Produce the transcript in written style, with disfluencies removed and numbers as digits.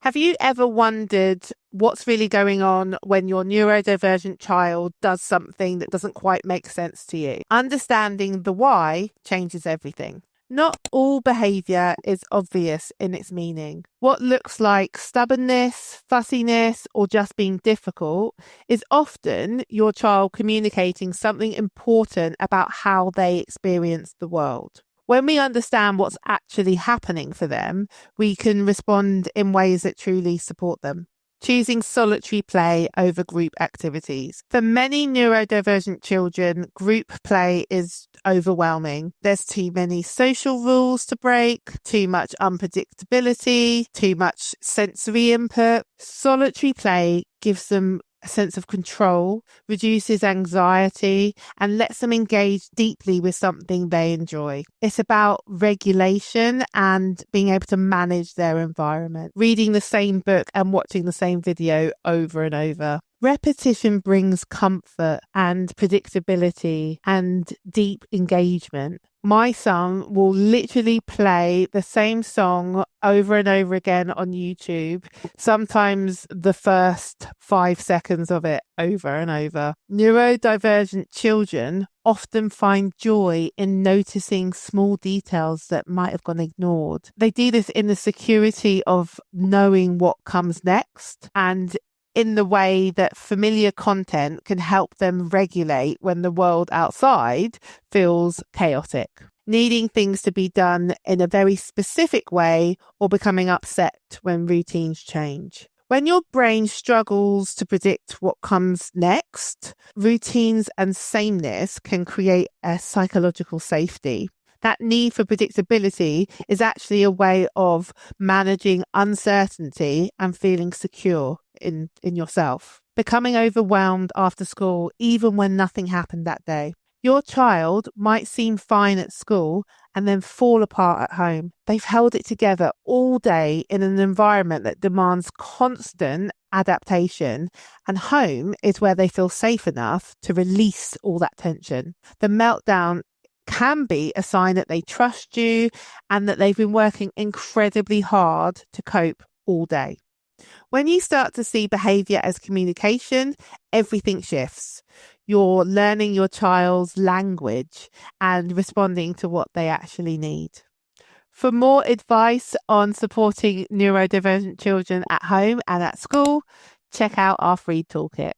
Have you ever wondered what's really going on when your neurodivergent child does something that doesn't quite make sense to you? Understanding the why changes everything. Not all behaviour is obvious in its meaning. What looks like stubbornness, fussiness, or just being difficult is often your child communicating something important about how they experience the world. When we understand what's actually happening for them, we can respond in ways that truly support them. Choosing solitary play over group activities. For many neurodivergent children, group play is overwhelming. There's too many social rules to break, too much unpredictability, too much sensory input. Solitary play gives them a sense of control, reduces anxiety, and lets them engage deeply with something they enjoy. It's about regulation and being able to manage their environment. Reading the same book and watching the same video over and over. Repetition brings comfort and predictability and deep engagement. My son will literally play the same song over and over again on YouTube, sometimes the first 5 seconds of it over and over. Neurodivergent children often find joy in noticing small details that might have gone ignored. They do this in the security of knowing what comes next and in the way that familiar content can help them regulate when the world outside feels chaotic. Needing things to be done in a very specific way or becoming upset when routines change. When your brain struggles to predict what comes next, routines and sameness can create a psychological safety. That need for predictability is actually a way of managing uncertainty and feeling secure in yourself. Becoming overwhelmed after school, even when nothing happened that day. Your child might seem fine at school and then fall apart at home. They've held it together all day in an environment that demands constant adaptation, and home is where they feel safe enough to release all that tension. The meltdown can be a sign that they trust you and that they've been working incredibly hard to cope all day. When you start to see behaviour as communication, everything shifts. You're learning your child's language and responding to what they actually need. For more advice on supporting neurodivergent children at home and at school, check out our free toolkit.